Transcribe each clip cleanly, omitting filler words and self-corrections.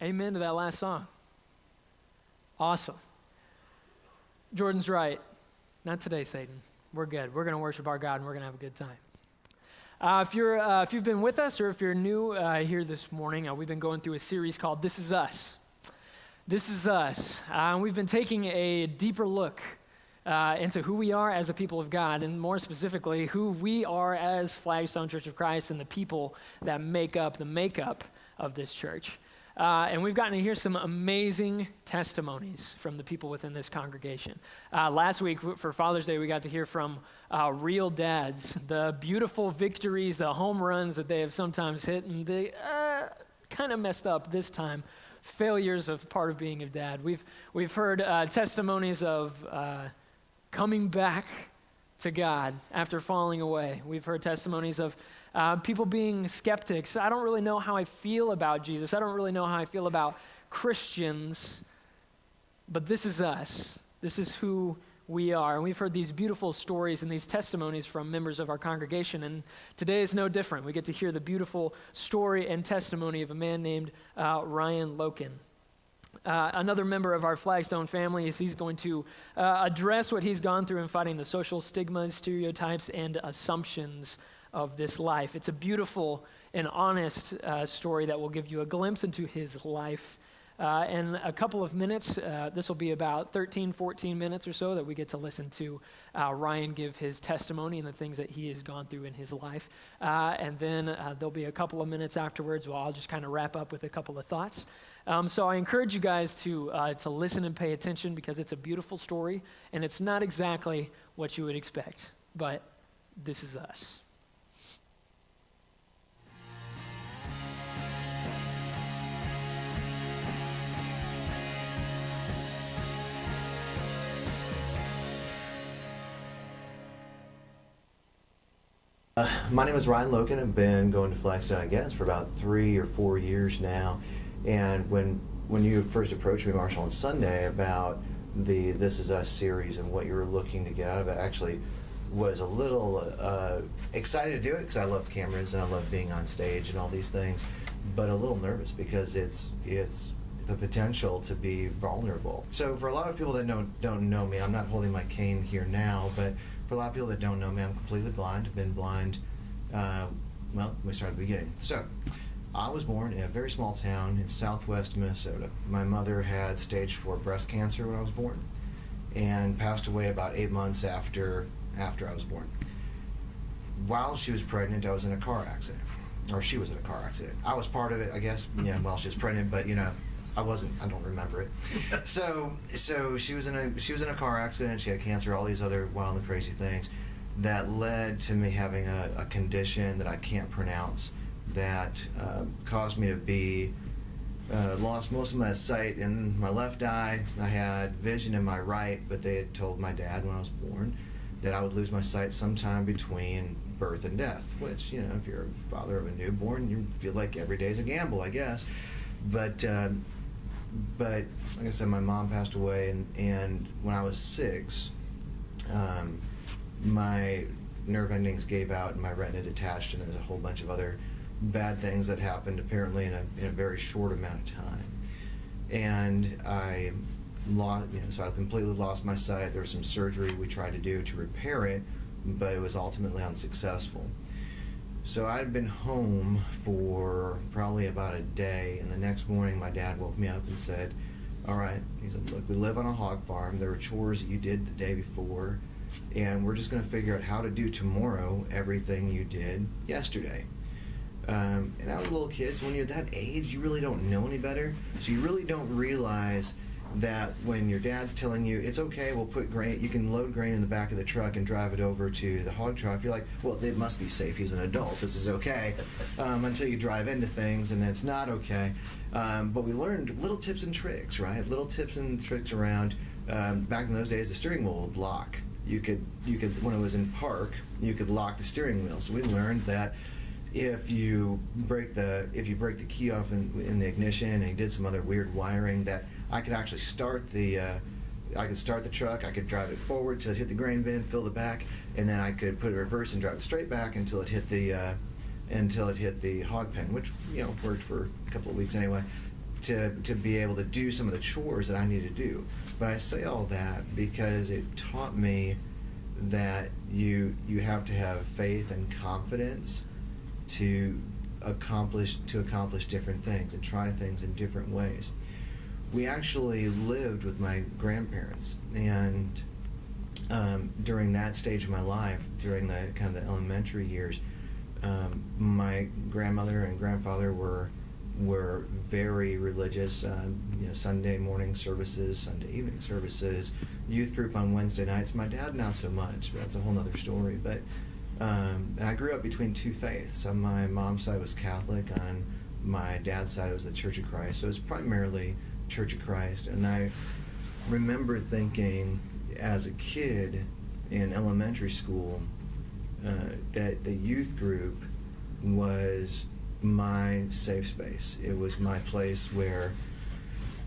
Amen to that last song. Awesome. Jordan's right. Not today, Satan. We're good. We're going to worship our God, and we're going to have a good time. If you've been with us or if you're new here this morning, we've been going through a series called This Is Us. This Is Us. We've been taking a deeper look into who we are as a people of God, and more specifically, who we are as Flagstone Church of Christ and the people that make up the makeup of this church. And we've gotten to hear some amazing testimonies from the people within this congregation. Last week for Father's Day, we got to hear from real dads, the beautiful victories, the home runs that they have sometimes hit, and they kind of messed up this time. Failures of part of being a dad. We've heard testimonies of coming back to God after falling away. We've heard testimonies of people being skeptics. I don't really know how I feel about Jesus. I don't really know how I feel about Christians, but this is us. This is who we are. And we've heard these beautiful stories and these testimonies from members of our congregation, and today is no different. We get to hear the beautiful story and testimony of a man named Ryan Loken. Another member of our Flagstone family he's going to address what he's gone through in fighting the social stigmas, stereotypes, and assumptions of this life. It's a beautiful and honest story that will give you a glimpse into his life. In a couple of minutes, this will be about 13, 14 minutes or so that we get to listen to Ryan give his testimony and the things that he has gone through in his life. And then there'll be a couple of minutes afterwards where I'll just kind of wrap up with a couple of thoughts. So I encourage you guys to listen and pay attention, because it's a beautiful story, and it's not exactly what you would expect, but this is us. My name is Ryan Loken. I've been going to Flagstone, I guess, for about 3 or 4 years now. And when you first approached me, Marshall, on Sunday about the This Is Us series and what you were looking to get out of it, I actually was a little excited to do it because I love cameras and I love being on stage and all these things, but a little nervous because it's the potential to be vulnerable. So for a lot of people that don't know me, I'm not holding my cane here now, but for a lot of people that don't know me, I'm completely blind. I've been blind, we start at the beginning. So, I was born in a very small town in southwest Minnesota. My mother had stage 4 breast cancer when I was born and passed away about 8 months after I was born. While she was pregnant, I was in a car accident. Or she was in a car accident. I was part of it, I guess, while she was pregnant, but I don't remember it. So she was in a car accident. She had cancer, all these other wild and crazy things that led to me having a condition that I can't pronounce that caused me to be lost most of my sight in my left eye. I had vision in my right, but they had told my dad when I was born that I would lose my sight sometime between birth and death, which, if you're a father of a newborn, you feel like every day's a gamble, I guess. But like I said, my mom passed away, and when I was 6, my nerve endings gave out and my retina detached, and there's a whole bunch of other bad things that happened apparently in a very short amount of time. And I so I completely lost my sight. There was some surgery we tried to do to repair it, but it was ultimately unsuccessful. So I'd been home for probably about a day, and the next morning my dad woke me up and said, all right, he said, look, we live on a hog farm. There were chores that you did the day before, and we're just going to figure out how to do tomorrow everything you did yesterday. And I was a little kid, so when you're that age, you really don't know any better. So you really don't realize that when your dad's telling you, it's okay, we'll put grain, you can load grain in the back of the truck and drive it over to the hog trough, you're like, well, it must be safe, he's an adult, this is okay, until you drive into things, and then it's not okay. But we learned little tips and tricks, right? Little tips and tricks around, back in those days, the steering wheel would lock. You could, when it was in park, you could lock the steering wheel. So we learned that if you break the key off in the ignition, and you did some other weird wiring, that I could actually start the truck. I could drive it forward till it hit the grain bin, fill the back, and then I could put it in reverse and drive it straight back until it hit the hog pen, which worked for a couple of weeks anyway. to be able to do some of the chores that I need to do. But I say all that because it taught me that you have to have faith and confidence to accomplish different things and try things in different ways. We actually lived with my grandparents, and during that stage of my life, during the kind of the elementary years, my grandmother and grandfather were very religious. Sunday morning services, Sunday evening services, youth group on Wednesday nights. My dad, not so much, but that's a whole other story. But and I grew up between two faiths. On my mom's side was Catholic. On my dad's side, it was the Church of Christ. So it was primarily Church of Christ. And I remember thinking as a kid in elementary school that the youth group was my safe space. It was my place where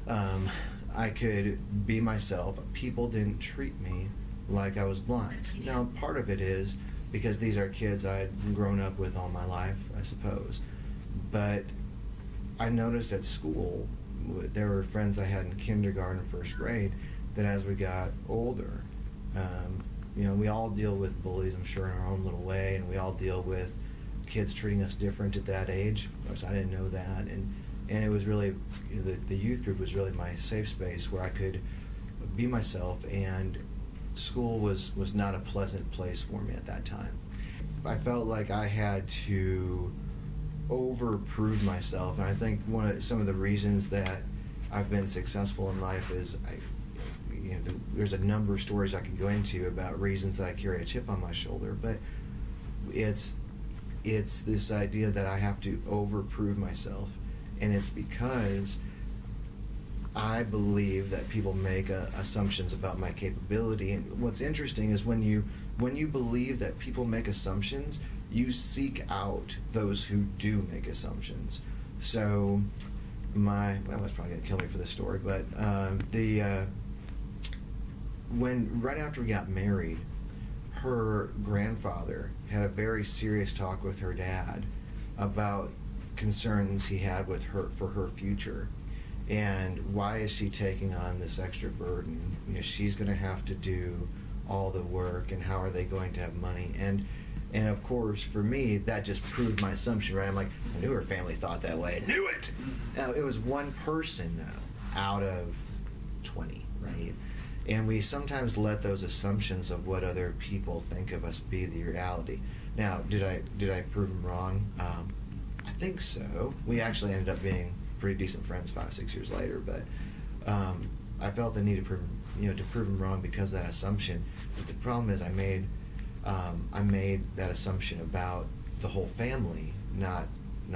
I could be myself. People didn't treat me like I was blind. Now, part of it is because these are kids I'd grown up with all my life, I suppose. But I noticed at school, there were friends I had in kindergarten and first grade, that as we got older, we all deal with bullies, I'm sure, in our own little way, and we all deal with kids treating us different at that age. Of course, I didn't know that, and it was really, the youth group was really my safe space where I could be myself, and school was not a pleasant place for me at that time. I felt like I had to overprove myself, and I think some of the reasons that I've been successful in life is there's a number of stories I could go into about reasons that I carry a chip on my shoulder, but it's this idea that I have to overprove myself, and it's because I believe that people make assumptions about my capability. And what's interesting is when you believe that people make assumptions, you seek out those who do make assumptions. So my mother's probably gonna kill me for this story, but right after we got married, her grandfather had a very serious talk with her dad about concerns he had with her for her future, and why is she taking on this extra burden? She's going to have to do all the work, and how are they going to have money? And of course, for me, that just proved my assumption, right? I'm like, I knew her family thought that way. I knew it. Now, it was one person though, out of 20, right? And we sometimes let those assumptions of what other people think of us be the reality. Now, did I prove them wrong? I think so. We actually ended up being pretty decent friends 5-6 years later, but I felt the need to prove them wrong because of that assumption. But the problem is I made that assumption about the whole family, not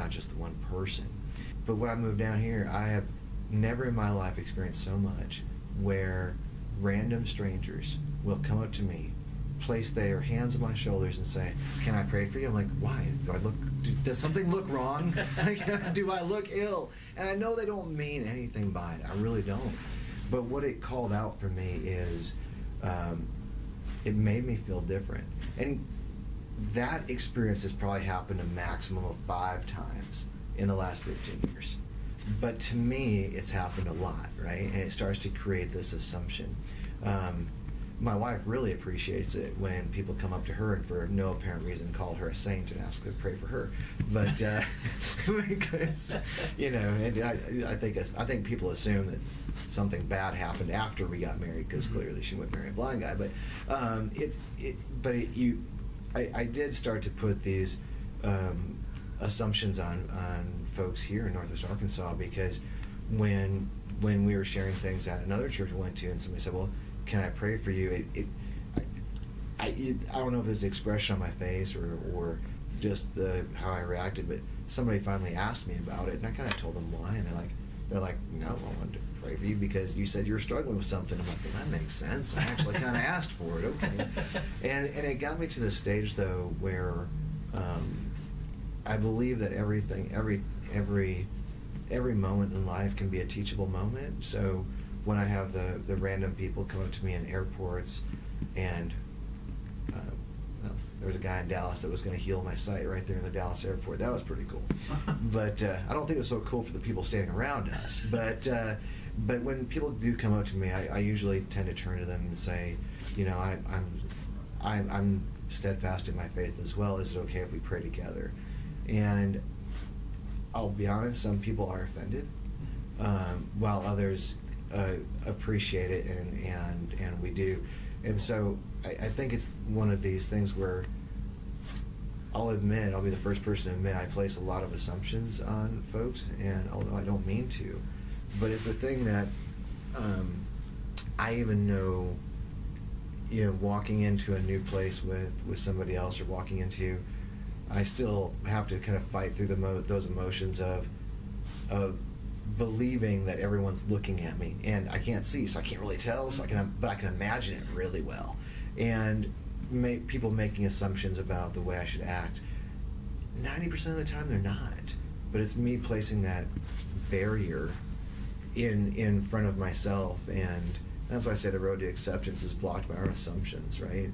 just the one person. But when I moved down here, I have never in my life experienced so much where random strangers will come up to me, place their hands on my shoulders and say, "Can I pray for you?" I'm like, "Why? Does something look wrong? Do I look ill?" And I know they don't mean anything by it. I really don't. But what it called out for me is it made me feel different. And that experience has probably happened a maximum of 5 times in the last 15 years. But to me, it's happened a lot, right? And it starts to create this assumption. My wife really appreciates it when people come up to her and for no apparent reason call her a saint and ask her to pray for her. But because and I think people assume that something bad happened after we got married because clearly she wouldn't marry a blind guy. But I did start to put these assumptions on folks here in Northwest Arkansas, because when we were sharing things at another church we went to and somebody said, "Well, can I pray for you?" I don't know if it was the expression on my face or just how I reacted, but somebody finally asked me about it, and I kind of told them why, and they're like, "No, I wanted to pray for you because you said you were struggling with something." I'm like, "Well, that makes sense. I actually kind of asked for it." Okay, and it got me to the stage though where I believe that every moment in life can be a teachable moment. So when I have the random people come up to me in airports and there was a guy in Dallas that was going to heal my sight right there in the Dallas airport. That was pretty cool. But I don't think it was so cool for the people standing around us. But when people do come up to me, I usually tend to turn to them and say, you know, I'm steadfast in my faith as well. Is it okay if we pray together? And I'll be honest, some people are offended, while others appreciate it, and we do. And so I think it's one of these things where I'll be the first person to admit I place a lot of assumptions on folks, and although I don't mean to, but it's a thing that I even know, you know, walking into a new place with somebody else, or walking into, I still have to kind of fight through those emotions of believing that everyone's looking at me, and I can't see, so I can't really tell. So but I can imagine it really well, and people making assumptions about the way I should act. 90% of the time, they're not. But it's me placing that barrier in front of myself, and that's why I say the road to acceptance is blocked by our assumptions, right?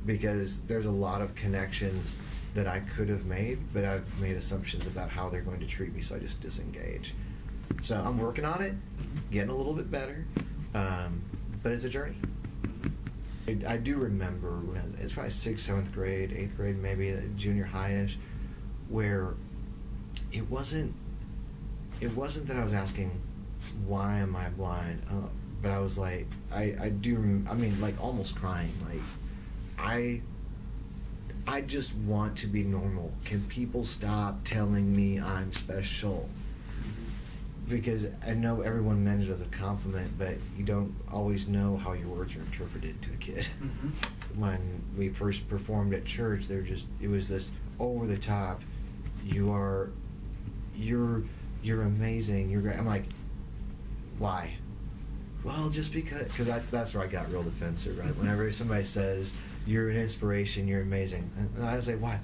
Because there's a lot of connections that I could have made, but I've made assumptions about how they're going to treat me, so I just disengage. So I'm working on it, getting a little bit better, but it's a journey. I do remember when it's probably 6th, 7th grade, 8th grade, maybe junior high-ish, where it wasn't that I was asking, why am I blind? But I was like, like almost crying. Like, I just want to be normal. Can people stop telling me I'm special? Because I know everyone meant it as a compliment, but you don't always know how your words are interpreted to a kid. Mm-hmm. When we first performed at church, it was this over the top. You're amazing. You're great. I'm like, why? Well, just because that's where I got real defensive, right? Whenever somebody says you're an inspiration, you're amazing, and I say, why?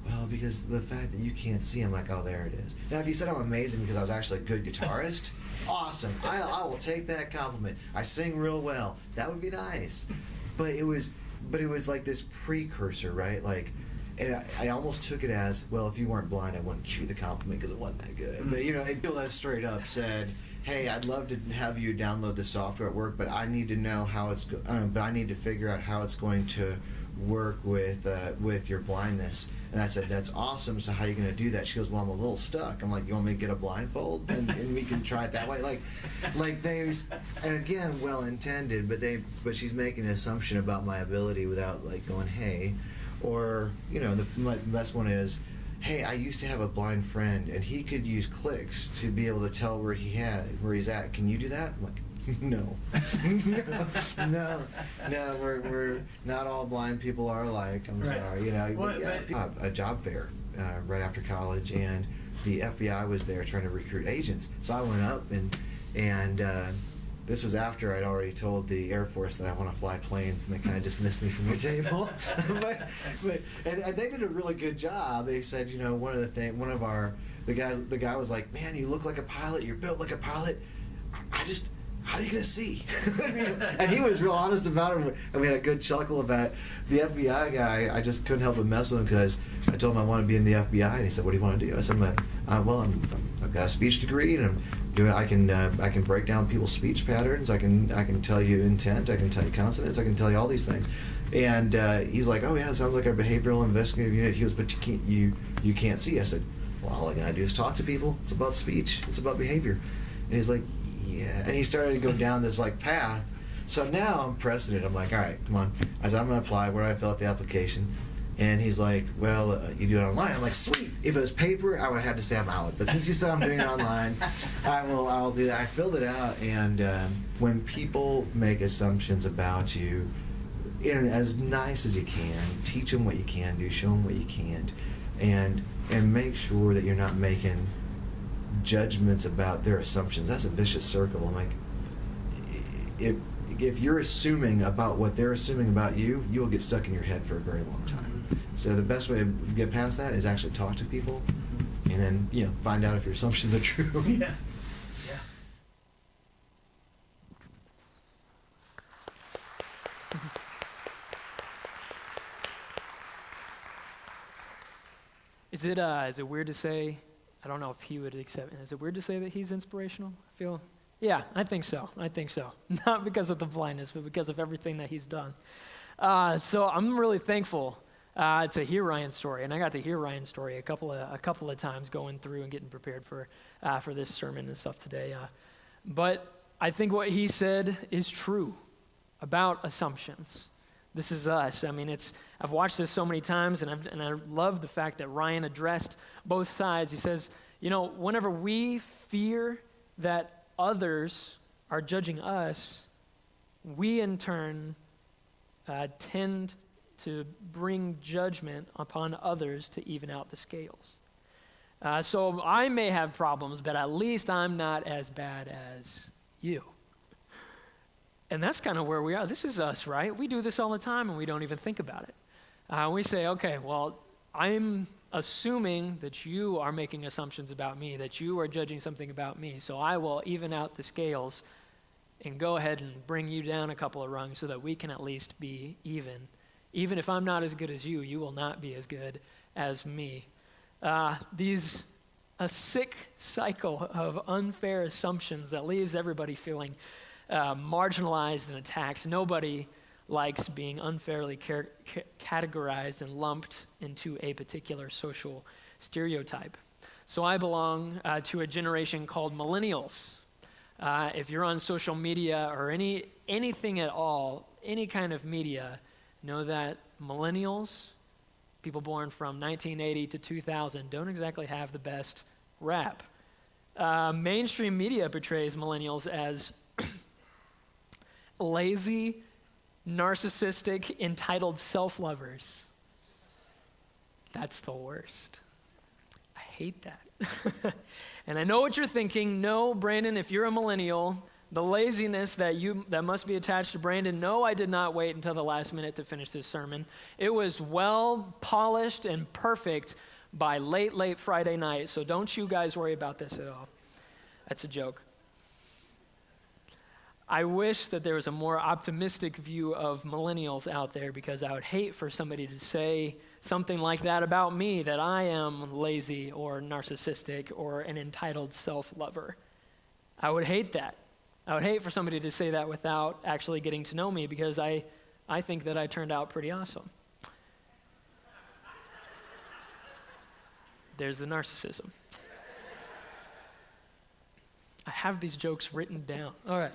Well, because the fact that you can't see, I'm like, oh, there it is. Now, if you said I'm amazing because I was actually a good guitarist, awesome. I will take that compliment. I sing real well. That would be nice. But it was like this precursor, right? Like, and I almost took it as, well, if you weren't blind, I wouldn't give you the compliment because it wasn't that good. But, you know, people that straight up said, hey, I'd love to have you download the software at work, but I need to know how but I need to figure out how it's going to work with your blindness. And I said, that's awesome. So how are you going to do that? She goes, well, I'm a little stuck. I'm like, you want me to get a blindfold and we can try it that way? Like there's, and again, well intended, but she's making an assumption about my ability without like going, hey, or you know, my best one is, hey, I used to have a blind friend and he could use clicks to be able to tell where he's at. Can you do that? I'm like, no, no, we're not all blind people are alike. I'm sorry, you know. Well, a job fair right after college, and the FBI was there trying to recruit agents. So I went up, and this was after I'd already told the Air Force that I want to fly planes, and they kind of dismissed me from your table. but they did a really good job. They said, you know, the guy was like, man, you look like a pilot. You're built like a pilot. How are you going to see? And he was real honest about it, and we had a good chuckle about it. The FBI guy, I just couldn't help but mess with him because I told him I want to be in the FBI, and he said, what do you want to do? I said, I've got a speech degree, and I can break down people's speech patterns. I can tell you intent. I can tell you consonants. I can tell you all these things. And he's like, oh yeah, it sounds like our behavioral investigative unit. He goes, but you can't see. I said, well, all I gotta do is talk to people. It's about speech. It's about behavior. And he's like, yeah. And he started to go down this like path. So now I'm pressing it. I'm like, all right, come on. I said, I'm going to apply. Where do I fill out the application? And he's like, well, you do it online. I'm like, sweet. If it was paper, I would have had to say I'm out. But since you said I'm doing it online, I'll do that. I filled it out. And when people make assumptions about you, as nice as you can, teach them what you can do, show them what you can't, and make sure that you're not making judgments about their assumptions. That's a vicious circle. I'm like, if you're assuming about what they're assuming about you, you will get stuck in your head for a very long time. So the best way to get past that is actually talk to people, and then find out if your assumptions are true. Yeah. Is it weird to say, I don't know if he would accept it, is it weird to say that he's inspirational? Yeah, I think so. Not because of the blindness, but because of everything that he's done. So I'm really thankful to hear Ryan's story, and I got to hear Ryan's story a couple of times going through and getting prepared for this sermon and stuff today. But I think what he said is true about assumptions. This is us. I mean, I've watched this so many times, and I love the fact that Ryan addressed both sides. He says, whenever we fear that others are judging us, we in turn tend to bring judgment upon others to even out the scales. So I may have problems, but at least I'm not as bad as you. And that's kind of where we are. This is us, right? We do this all the time, and we don't even think about it. We say, okay, well, I'm assuming that you are making assumptions about me, that you are judging something about me, so I will even out the scales and go ahead and bring you down a couple of rungs so that we can at least be even. Even if I'm not as good as you, you will not be as good as me. A sick cycle of unfair assumptions that leaves everybody feeling marginalized and attacked. Nobody likes being unfairly categorized and lumped into a particular social stereotype. So I belong to a generation called millennials. If you're on social media or anything at all, any kind of media, know that millennials, people born from 1980 to 2000, don't exactly have the best rap. Mainstream media portrays millennials as lazy, narcissistic, entitled self-lovers. That's the worst. I hate that. And I know what you're thinking. No, Brandon, if you're a millennial, the laziness that must be attached to Brandon, no, I did not wait until the last minute to finish this sermon. It was well polished and perfect by late Friday night, so don't you guys worry about this at all. That's a joke. I wish that there was a more optimistic view of millennials out there, because I would hate for somebody to say something like that about me, that I am lazy or narcissistic or an entitled self-lover. I would hate that. I would hate for somebody to say that without actually getting to know me, because I think that I turned out pretty awesome. There's the narcissism. I have these jokes written down. All right.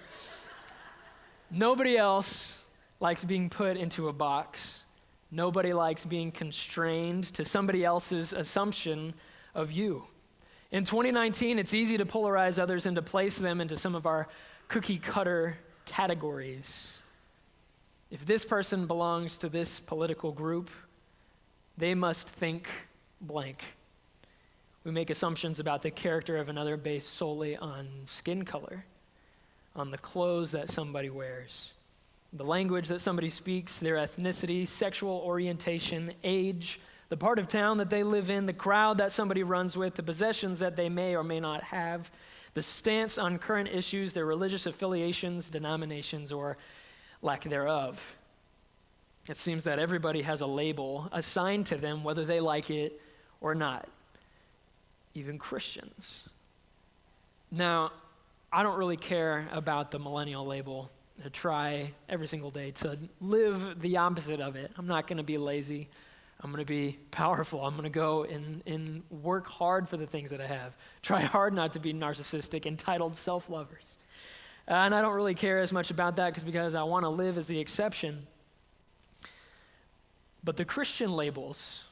Nobody else likes being put into a box. Nobody likes being constrained to somebody else's assumption of you. In 2019, it's easy to polarize others and to place them into some of our cookie-cutter categories. If this person belongs to this political group, they must think blank. We make assumptions about the character of another based solely on skin color, on the clothes that somebody wears, the language that somebody speaks, their ethnicity, sexual orientation, age, the part of town that they live in, the crowd that somebody runs with, the possessions that they may or may not have, the stance on current issues, their religious affiliations, denominations, or lack thereof. It seems that everybody has a label assigned to them, whether they like it or not, even Christians. Now, I don't really care about the millennial label. I try every single day to live the opposite of it. I'm not going to be lazy. I'm going to be powerful. I'm going to go and work hard for the things that I have. Try hard not to be narcissistic, entitled self-lovers. And I don't really care as much about that because I want to live as the exception. But the Christian labels,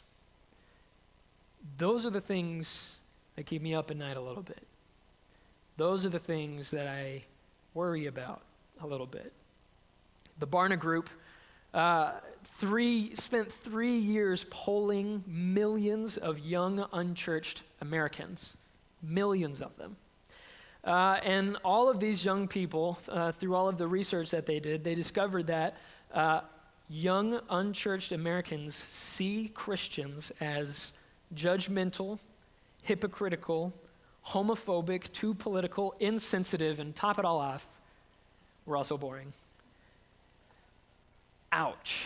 those are the things that keep me up at night a little bit. Those are the things that I worry about a little bit. The Barna Group spent 3 years polling millions of young unchurched Americans, millions of them. And all of these young people, through all of the research that they did, they discovered that young unchurched Americans see Christians as judgmental, hypocritical, homophobic, too political, insensitive, and top it all off, we're also boring. Ouch.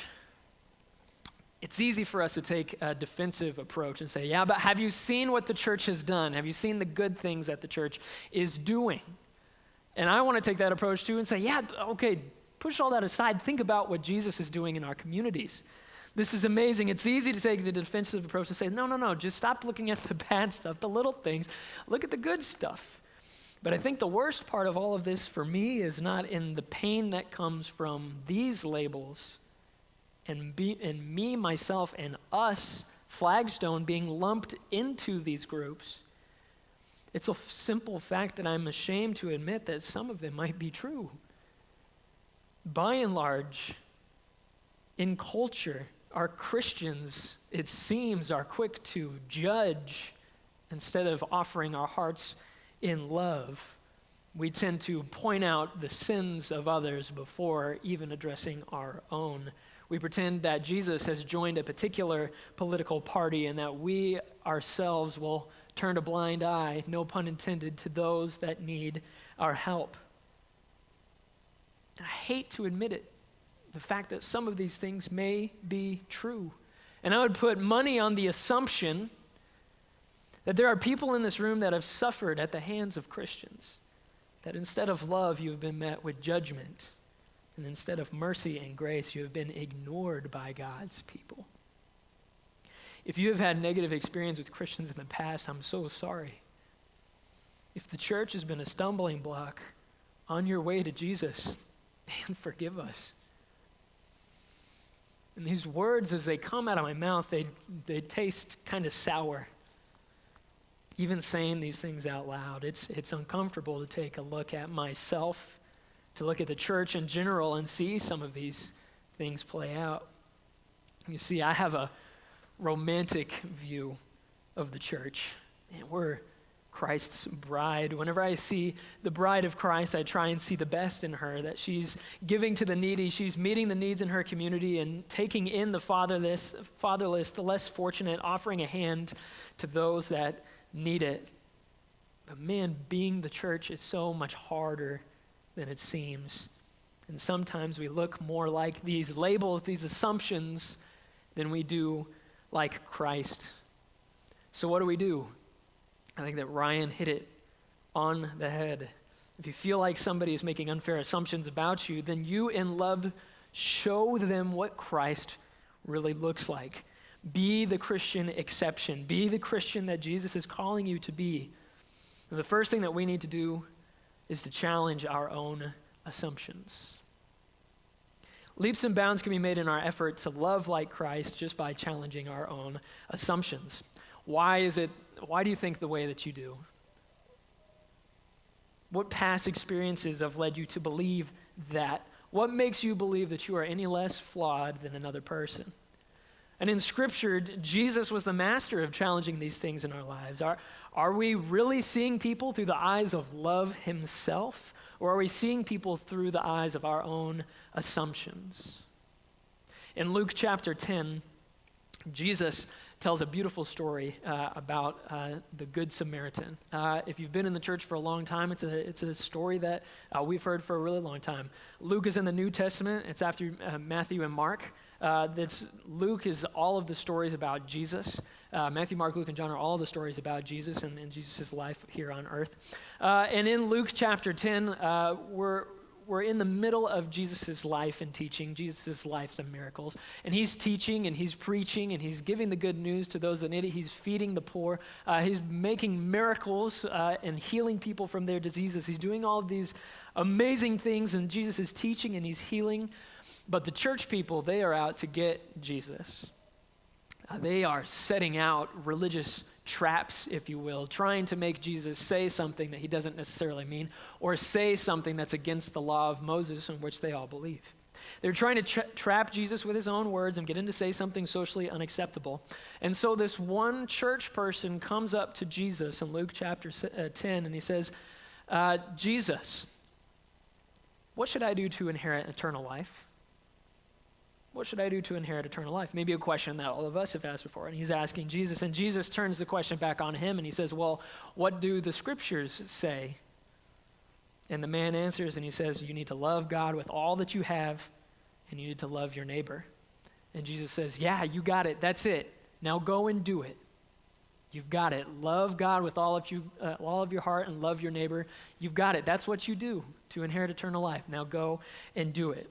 it's easy for us to take a defensive approach and say, yeah, but have you seen what the church has done? Have you seen the good things that the church is doing? And I want to take that approach too and say, yeah, okay, push all that aside. Think about what Jesus is doing in our communities. This is amazing. It's easy to take the defensive approach and say, no, just stop looking at the bad stuff, the little things. Look at the good stuff. But I think the worst part of all of this for me is not in the pain that comes from these labels and me, myself, and us, Flagstone, being lumped into these groups. It's a simple fact that I'm ashamed to admit that some of them might be true. By and large, in culture, our Christians, it seems, are quick to judge instead of offering our hearts in love. We tend to point out the sins of others before even addressing our own. We pretend that Jesus has joined a particular political party and that we ourselves will turn a blind eye, no pun intended, to those that need our help. And I hate to admit it, the fact that some of these things may be true. And I would put money on the assumption that there are people in this room that have suffered at the hands of Christians, that instead of love, you have been met with judgment. And instead of mercy and grace, you have been ignored by God's people. If you have had negative experience with Christians in the past, I'm so sorry. If the church has been a stumbling block on your way to Jesus, man, forgive us. And these words, as they come out of my mouth, they taste kind of sour. Even saying these things out loud, it's uncomfortable to take a look at myself, to look at the church in general and see some of these things play out. You see, I have a romantic view of the church. And we're Christ's bride. Whenever I see the bride of Christ, I try and see the best in her, that she's giving to the needy, she's meeting the needs in her community and taking in the fatherless, the less fortunate, offering a hand to those that need it. But man, being the church is so much harder than it seems. And sometimes we look more like these labels, these assumptions, than we do like Christ. So what do? I think that Ryan hit it on the head. If you feel like somebody is making unfair assumptions about you, then you in love show them what Christ really looks like. Be the Christian exception. Be the Christian that Jesus is calling you to be. And the first thing that we need to do is to challenge our own assumptions. Leaps and bounds can be made in our effort to love like Christ just by challenging our own assumptions. Why do you think the way that you do? What past experiences have led you to believe that? What makes you believe that you are any less flawed than another person? And in Scripture, Jesus was the master of challenging these things in our lives. Are we really seeing people through the eyes of love himself, or are we seeing people through the eyes of our own assumptions? In Luke chapter 10, Jesus tells a beautiful story about the Good Samaritan. If you've been in the church for a long time, it's a story that we've heard for a really long time. Luke is in the New Testament. It's after Matthew and Mark. Luke is all of the stories about Jesus. Matthew, Mark, Luke, and John are all the stories about Jesus and Jesus' life here on earth. And in Luke chapter 10, we're in the middle of Jesus' life and teaching, Jesus' life and miracles. And he's teaching and he's preaching and he's giving the good news to those that need it. He's feeding the poor. He's making miracles and healing people from their diseases. He's doing all of these amazing things, and Jesus is teaching and he's healing. But the church people, they are out to get Jesus. They are setting out religious traps, if you will, trying to make Jesus say something that he doesn't necessarily mean, or say something that's against the law of Moses, in which they all believe. They're trying to trap Jesus with his own words and get him to say something socially unacceptable. And so this one church person comes up to Jesus in Luke chapter 10, and he says, Jesus, what should I do to inherit eternal life? What should I do to inherit eternal life? Maybe a question that all of us have asked before. And he's asking Jesus, and Jesus turns the question back on him, and he says, well, what do the scriptures say? And the man answers, and he says, you need to love God with all that you have, and you need to love your neighbor And Jesus says, yeah, you got it. That's it. Now go and do it. You've got it. Love God with all of your heart and love your neighbor. You've got it. That's what you do to inherit eternal life. Now go and do it.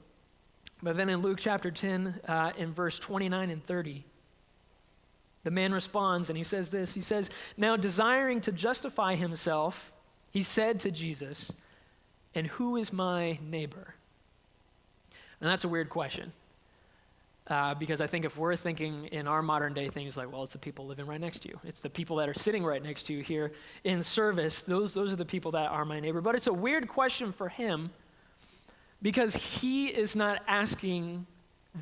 But then in Luke chapter 10, in verse 29 and 30, the man responds and he says this. He says, now desiring to justify himself, he said to Jesus, and who is my neighbor? And that's a weird question. Because I think if we're thinking in our modern day things like, well, it's the people living right next to you. It's the people that are sitting right next to you here in service. Those are the people that are my neighbor. But it's a weird question for him because he is not asking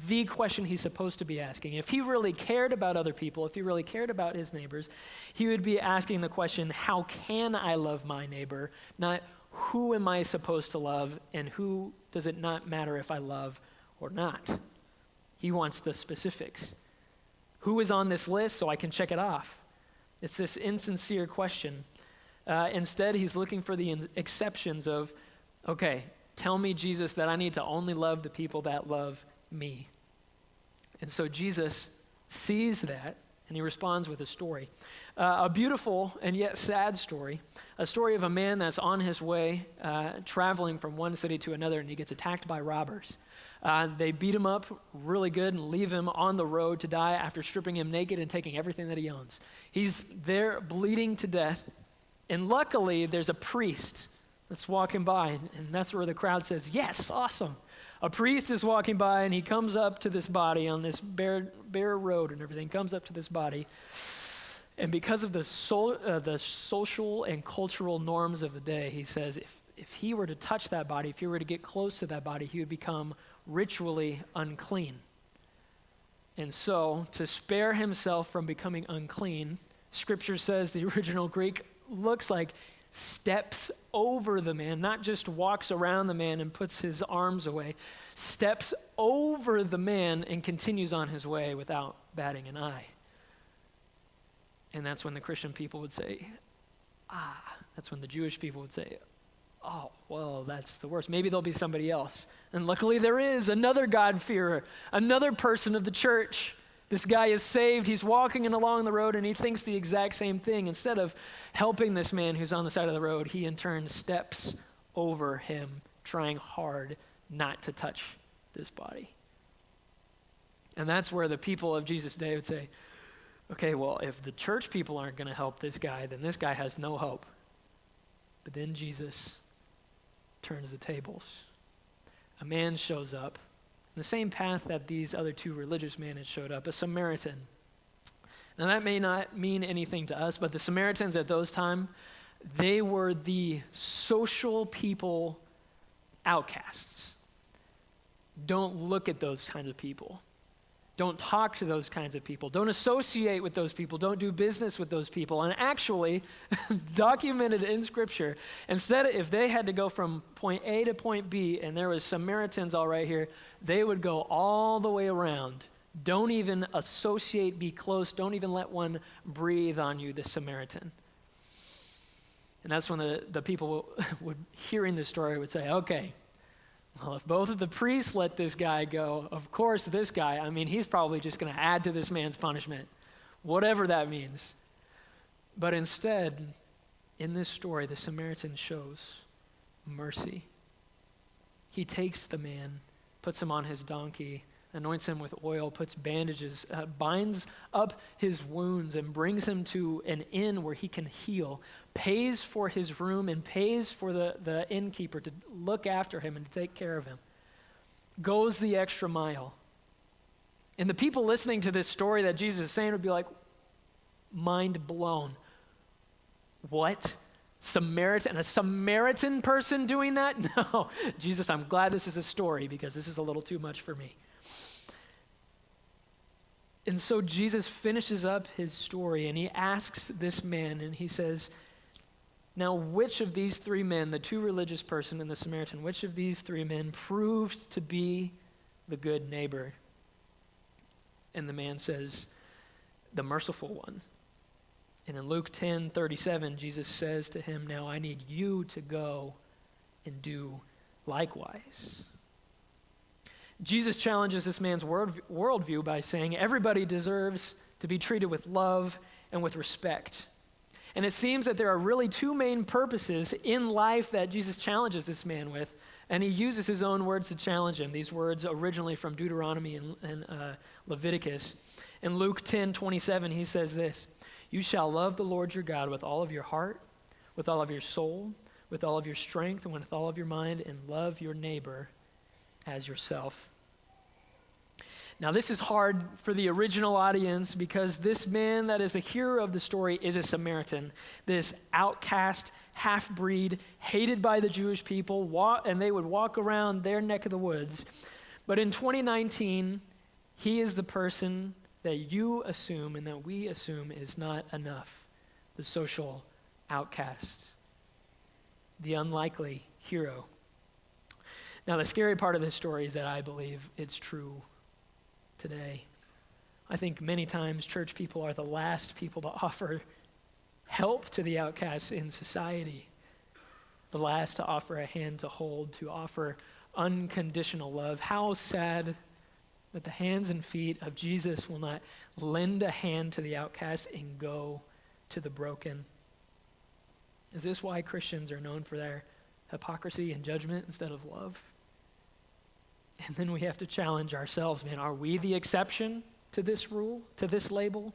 the question he's supposed to be asking. If he really cared about other people, if he really cared about his neighbors, he would be asking the question, how can I love my neighbor? Not who am I supposed to love and who does it not matter if I love or not? He wants the specifics. Who is on this list so I can check it off? It's this insincere question. Instead, he's looking for the exceptions of, okay, tell me, Jesus, that I need to only love the people that love me. And so Jesus sees that, and he responds with a story. A beautiful and yet sad story. A story of a man that's on his way, traveling from one city to another, and he gets attacked by robbers. They beat him up really good and leave him on the road to die after stripping him naked and taking everything that he owns. He's there bleeding to death, and luckily there's a priest that's walking by, and that's where the crowd says, yes, awesome. A priest is walking by, and he comes up to this body on this bare road and everything, comes up to this body, and because of the social and cultural norms of the day, he says if he were to touch that body, if he were to get close to that body, he would become ritually unclean. And so, to spare himself from becoming unclean, Scripture says the original Greek looks like steps over the man, not just walks around the man and puts his arms away, steps over the man and continues on his way without batting an eye. And that's when the Christian people would say, that's when the Jewish people would say, oh, well, that's the worst. Maybe there'll be somebody else. And luckily there is another God-fearer, another person of the church. This guy is saved. He's walking along the road, and he thinks the exact same thing. Instead of helping this man who's on the side of the road, he in turn steps over him, trying hard not to touch this body. And that's where the people of Jesus' day would say, okay, well, if the church people aren't going to help this guy, then this guy has no hope. But then Jesus turns the tables. A man shows up, the same path that these other two religious men had showed up, a Samaritan. Now that may not mean anything to us, but the Samaritans at those time, they were the social people outcasts. Don't look at those kinds of people. Don't talk to those kinds of people. Don't associate with those people. Don't do business with those people. And actually, documented in Scripture, instead, if they had to go from point A to point B, and there was Samaritans all right here, they would go all the way around. Don't even associate, be close. Don't even let one breathe on you, the Samaritan. And that's when the people would, hearing this story, would say, okay, well, if both of the priests let this guy go, of course this guy, he's probably just going to add to this man's punishment, whatever that means. But instead, in this story, the Samaritan shows mercy. He takes the man, puts him on his donkey, anoints him with oil, puts bandages, binds up his wounds, and brings him to an inn where he can heal, pays for his room, and pays for the innkeeper to look after him and to take care of him. Goes the extra mile. And the people listening to this story that Jesus is saying would be like, mind blown. What? A Samaritan person doing that? No. Jesus, I'm glad this is a story because this is a little too much for me. And so Jesus finishes up his story and he asks this man and he says, now which of these three men, the two religious person and the Samaritan, which of these three men proved to be the good neighbor? And the man says, the merciful one. And in Luke 10:37, Jesus says to him, now I need you to go and do likewise. Jesus challenges this man's worldview by saying everybody deserves to be treated with love and with respect. And it seems that there are really two main purposes in life that Jesus challenges this man with, and he uses his own words to challenge him. These words originally from Deuteronomy and Leviticus. In Luke 10:27, he says this, "You shall love the Lord your God with all of your heart, with all of your soul, with all of your strength, and with all of your mind, and love your neighbor as yourself." Now, this is hard for the original audience because this man that is the hero of the story is a Samaritan, this outcast, half-breed, hated by the Jewish people, and they would walk around their neck of the woods. But in 2019, he is the person that you assume and that we assume is not enough, the social outcast, the unlikely hero. Now, the scary part of this story is that I believe it's true today. I think many times church people are the last people to offer help to the outcasts in society, the last to offer a hand to hold, to offer unconditional love. How sad that the hands and feet of Jesus will not lend a hand to the outcast and go to the broken. Is this why Christians are known for their hypocrisy and judgment instead of love? And then we have to challenge ourselves, man, are we the exception to this rule, to this label?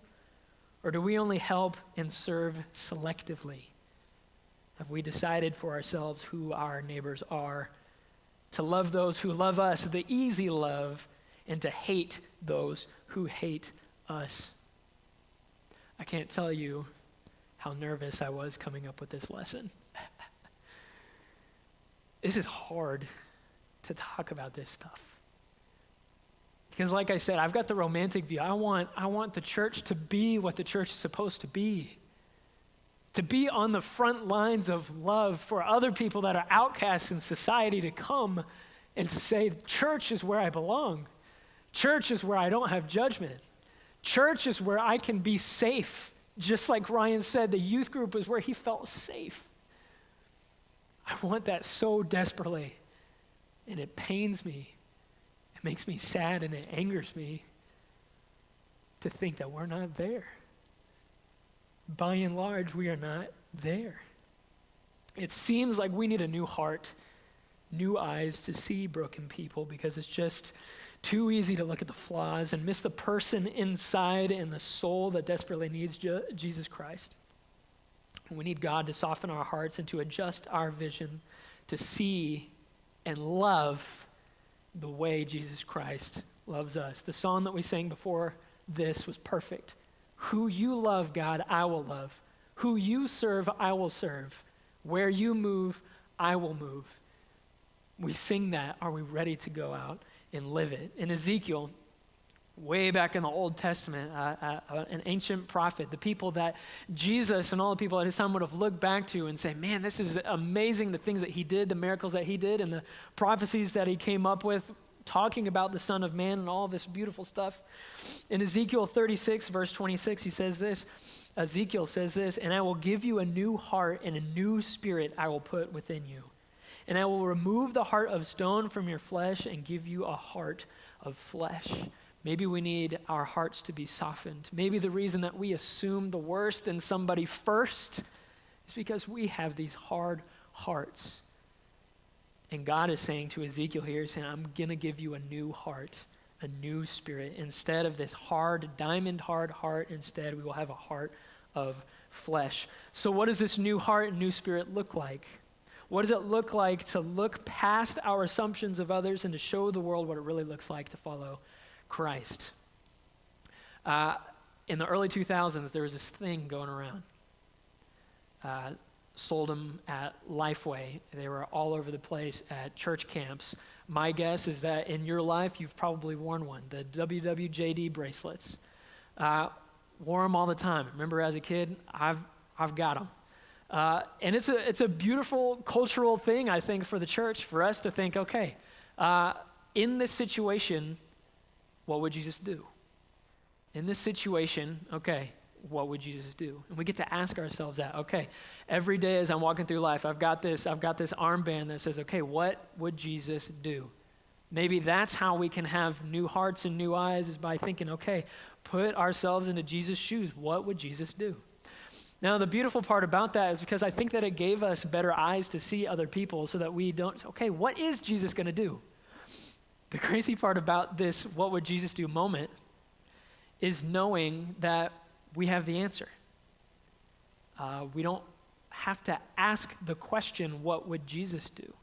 Or do we only help and serve selectively? Have we decided for ourselves who our neighbors are? To love those who love us, the easy love, and to hate those who hate us. I can't tell you how nervous I was coming up with this lesson. This is hard to talk about this stuff. Because like I said, I've got the romantic view. I want the church to be what the church is supposed to be on the front lines of love for other people that are outcasts in society, to come and to say, church is where I belong. Church is where I don't have judgment. Church is where I can be safe. Just like Ryan said, the youth group was where he felt safe. I want that so desperately. And it pains me, it makes me sad, and it angers me to think that we're not there. By and large, we are not there. It seems like we need a new heart, new eyes to see broken people, because it's just too easy to look at the flaws and miss the person inside and the soul that desperately needs Jesus Christ. We need God to soften our hearts and to adjust our vision to see and love the way Jesus Christ loves us. The song that we sang before this was perfect. Who you love, God, I will love. Who you serve, I will serve. Where you move, I will move. We sing that. Are we ready to go out and live it? In Ezekiel, way back in the Old Testament, an ancient prophet, the people that Jesus and all the people at his time would have looked back to and say, man, this is amazing, the things that he did, the miracles that he did, and the prophecies that he came up with, talking about the Son of Man and all this beautiful stuff. In Ezekiel 36, verse 26, Ezekiel says this, "And I will give you a new heart, and a new spirit I will put within you. And I will remove the heart of stone from your flesh and give you a heart of flesh." Maybe we need our hearts to be softened. Maybe the reason that we assume the worst in somebody first is because we have these hard hearts. And God is saying to Ezekiel here, he's saying, I'm going to give you a new heart, a new spirit. Instead of this hard, diamond hard heart, instead we will have a heart of flesh. So what does this new heart and new spirit look like? What does it look like to look past our assumptions of others and to show the world what it really looks like to follow Christ? In the early 2000s, there was this thing going around. Sold them at Lifeway. They were all over the place at church camps. My guess is that in your life, you've probably worn one, the WWJD bracelets. Wore them all the time. Remember as a kid, I've got them. And it's a beautiful cultural thing, I think, for the church, for us to think, okay, in this situation, what would Jesus do? In this situation, okay, what would Jesus do? And we get to ask ourselves that. Okay, every day as I'm walking through life, I've got this armband that says, okay, what would Jesus do? Maybe that's how we can have new hearts and new eyes, is by thinking, okay, put ourselves into Jesus' shoes. What would Jesus do? Now, the beautiful part about that is because I think that it gave us better eyes to see other people so that we don't, okay, what is Jesus going to do? The crazy part about this what would Jesus do moment is knowing that we have the answer. We don't have to ask the question, what would Jesus do?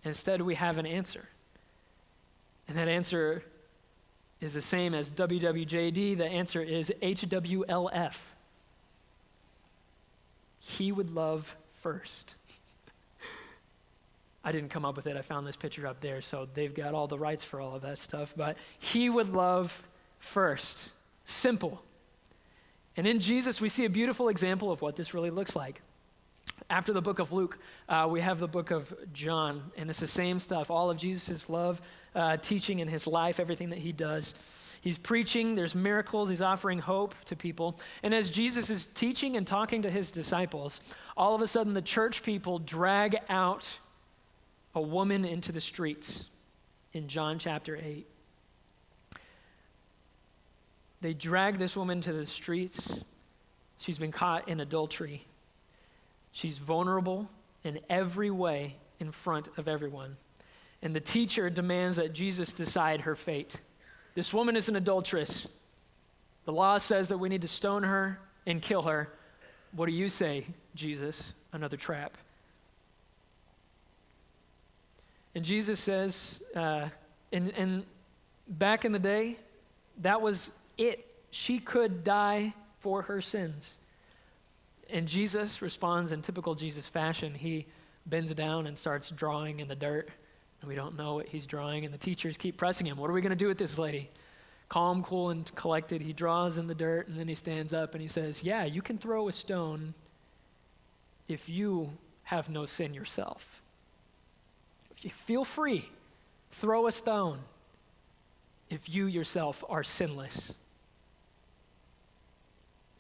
Instead, we have an answer. And that answer is the same as WWJD. The answer is HWLF. He would love first. I didn't come up with it. I found this picture up there, so they've got all the rights for all of that stuff. But he would love first. Simple. And in Jesus, we see a beautiful example of what this really looks like. After the book of Luke, we have the book of John, and it's the same stuff. All of Jesus' love, teaching in his life, everything that he does. He's preaching, there's miracles, he's offering hope to people. And as Jesus is teaching and talking to his disciples, all of a sudden the church people drag out a woman into the streets in John chapter 8. They drag this woman to the streets. She's been caught in adultery. She's vulnerable in every way in front of everyone. And the teacher demands that Jesus decide her fate. This woman is an adulteress. The law says that we need to stone her and kill her. What do you say, Jesus? Another trap. And Jesus says, and back in the day, that was it. She could die for her sins. And Jesus responds in typical Jesus fashion. He bends down and starts drawing in the dirt. And we don't know what he's drawing. And the teachers keep pressing him. What are we going to do with this lady? Calm, cool, and collected, he draws in the dirt. And then he stands up and he says, yeah, you can throw a stone if you have no sin yourself. If you feel free, throw a stone if you yourself are sinless.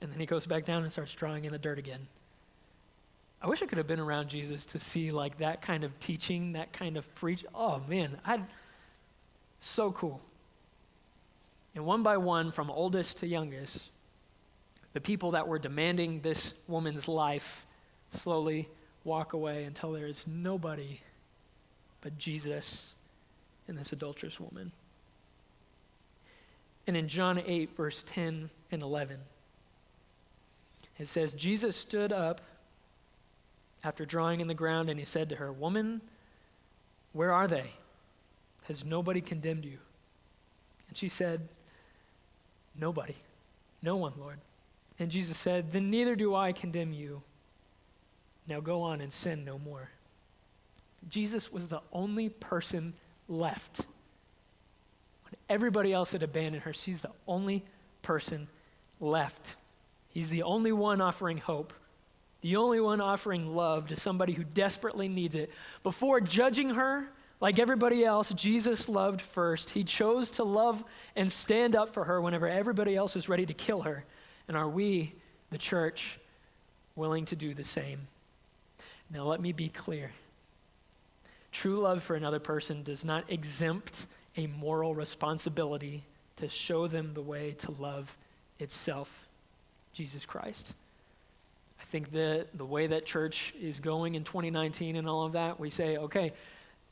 And then he goes back down and starts drawing in the dirt again. I wish I could have been around Jesus to see like that kind of teaching, that kind of preach. Oh man, so cool. And one by one, from oldest to youngest, the people that were demanding this woman's life slowly walk away until there is nobody but Jesus and this adulterous woman. And in John 8, verse 10 and 11, it says, Jesus stood up after drawing in the ground, and he said to her, woman, where are they? Has nobody condemned you? And she said, nobody. No one, Lord. And Jesus said, then neither do I condemn you. Now go on and sin no more. Jesus was the only person left. When everybody else had abandoned her, she's the only person left. He's the only one offering hope, the only one offering love to somebody who desperately needs it. Before judging her, like everybody else, Jesus loved first. He chose to love and stand up for her whenever everybody else was ready to kill her. And are we, the church, willing to do the same? Now let me be clear. True love for another person does not exempt a moral responsibility to show them the way to love itself, Jesus Christ. I think that the way that church is going in 2019 and all of that, we say, okay,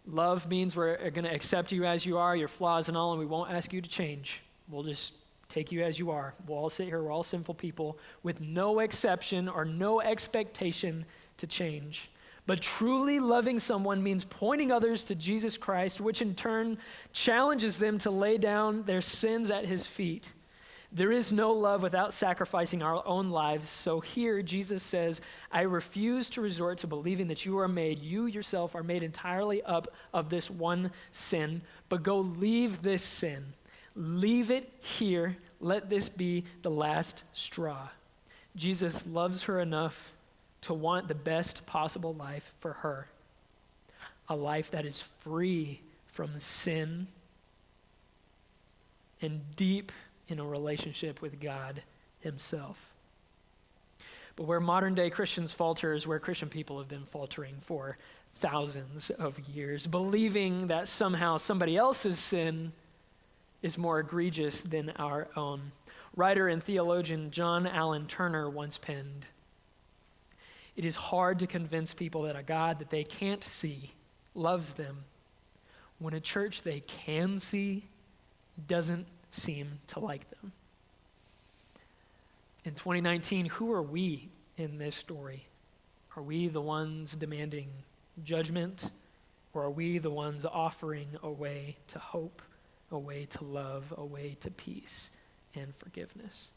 love means we're going to accept you as you are, your flaws and all, and we won't ask you to change. We'll just take you as you are. We'll all sit here, we're all sinful people with no exception or no expectation to change. But truly loving someone means pointing others to Jesus Christ, which in turn challenges them to lay down their sins at his feet. There is no love without sacrificing our own lives. So here Jesus says, I refuse to resort to believing that you yourself are made entirely up of this one sin, but go leave this sin. Leave it here. Let this be the last straw. Jesus loves her enough to want the best possible life for her. A life that is free from sin and deep in a relationship with God himself. But where modern day Christians falter is where Christian people have been faltering for thousands of years, believing that somehow somebody else's sin is more egregious than our own. Writer and theologian John Allen Turner once penned, "It is hard to convince people that a God that they can't see loves them when a church they can see doesn't seem to like them." In 2019, who are we in this story? Are we the ones demanding judgment, or are we the ones offering a way to hope, a way to love, a way to peace and forgiveness?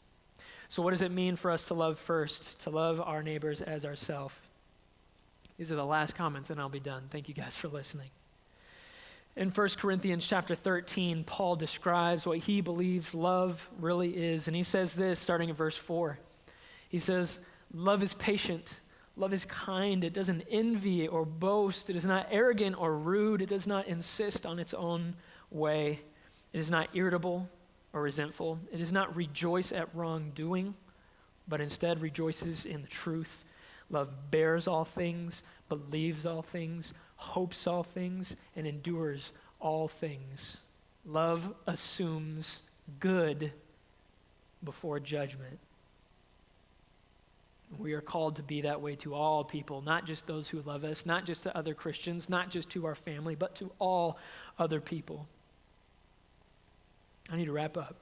So what does it mean for us to love first, to love our neighbors as ourselves? These are the last comments, and I'll be done. Thank you guys for listening. In 1 Corinthians chapter 13, Paul describes what he believes love really is. And he says this, starting in verse 4. He says, "Love is patient. Love is kind. It doesn't envy or boast. It is not arrogant or rude. It does not insist on its own way. It is not irritable or resentful. It does not rejoice at wrongdoing, but instead rejoices in the truth. Love bears all things, believes all things, hopes all things, and endures all things. Love assumes good before judgment." We are called to be that way to all people, not just those who love us, not just to other Christians, not just to our family, but to all other people. I need to wrap up.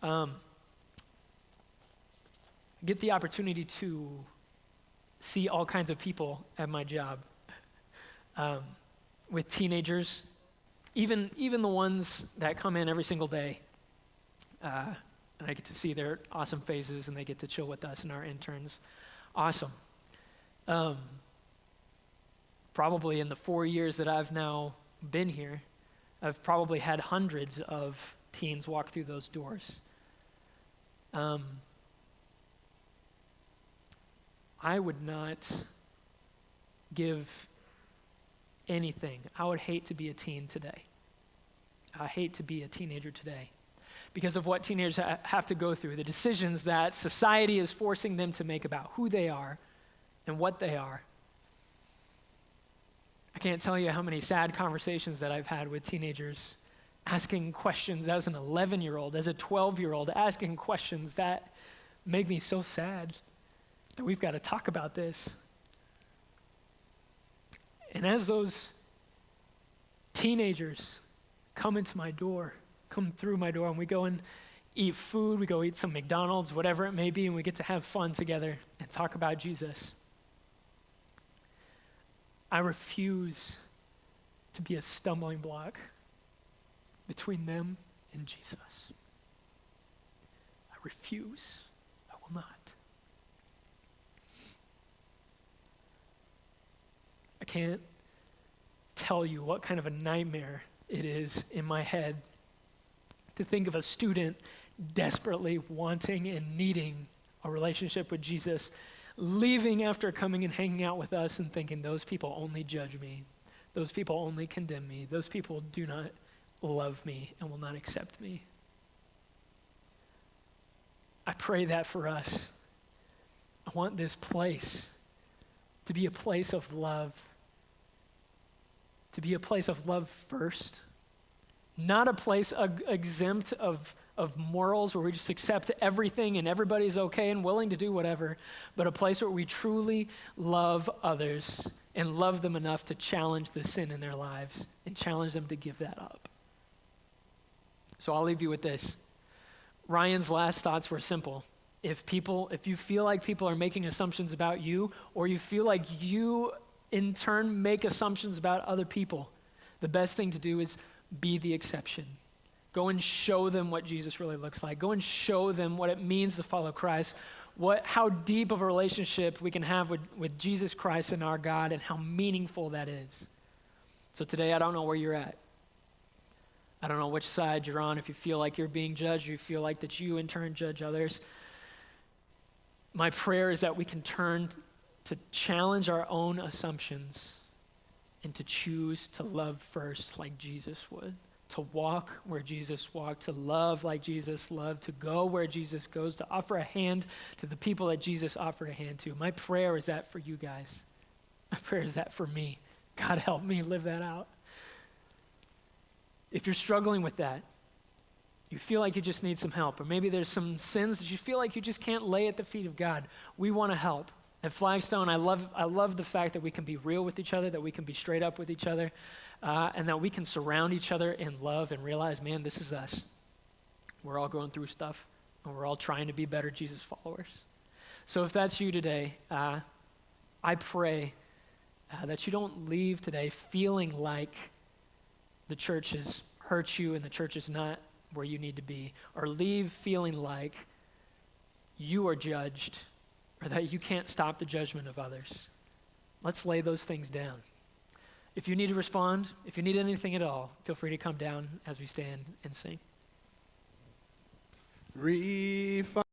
I get the opportunity to see all kinds of people at my job, with teenagers, even the ones that come in every single day. And I get to see their awesome faces, and they get to chill with us and our interns. Awesome. Probably in the 4 years that I've now been here, I've probably had hundreds of teens walk through those doors. I would not give anything. I would hate to be a teen today. I hate to be a teenager today because of what teenagers have to go through, the decisions that society is forcing them to make about who they are and what they are. I can't tell you how many sad conversations that I've had with teenagers asking questions as an 11-year-old, as a 12-year-old, asking questions that make me so sad that we've got to talk about this. And as those teenagers come through my door, and we go and eat food, we go eat some McDonald's, whatever it may be, and we get to have fun together and talk about Jesus, I refuse to be a stumbling block between them and Jesus. I refuse. I will not. I can't tell you what kind of a nightmare it is in my head to think of a student desperately wanting and needing a relationship with Jesus, leaving after coming and hanging out with us and thinking those people only judge me, those people only condemn me, those people do not love me and will not accept me. I pray that for us. I want this place to be a place of love, to be a place of love first, not a place exempt of morals where we just accept everything and everybody's okay and willing to do whatever, but a place where we truly love others and love them enough to challenge the sin in their lives and challenge them to give that up. So I'll leave you with this. Ryan's last thoughts were simple. If you feel like people are making assumptions about you, or you feel like you in turn make assumptions about other people, the best thing to do is be the exception. Go and show them what Jesus really looks like. Go and show them what it means to follow Christ, how deep of a relationship we can have with Jesus Christ and our God, and how meaningful that is. So today, I don't know where you're at. I don't know which side you're on, if you feel like you're being judged, or you feel like that you in turn judge others. My prayer is that we can turn to challenge our own assumptions and to choose to love first like Jesus would, to walk where Jesus walked, to love like Jesus loved, to go where Jesus goes, to offer a hand to the people that Jesus offered a hand to. My prayer is that for you guys. My prayer is that for me. God, help me live that out. If you're struggling with that, you feel like you just need some help, or maybe there's some sins that you feel like you just can't lay at the feet of God, we want to help. At Flagstone, I love the fact that we can be real with each other, that we can be straight up with each other, and that we can surround each other in love and realize, man, this is us. We're all going through stuff, and we're all trying to be better Jesus followers. So if that's you today, I pray that you don't leave today feeling like the church has hurt you and the church is not where you need to be, or leave feeling like you are judged or that you can't stop the judgment of others. Let's lay those things down. If you need to respond, if you need anything at all, feel free to come down as we stand and sing.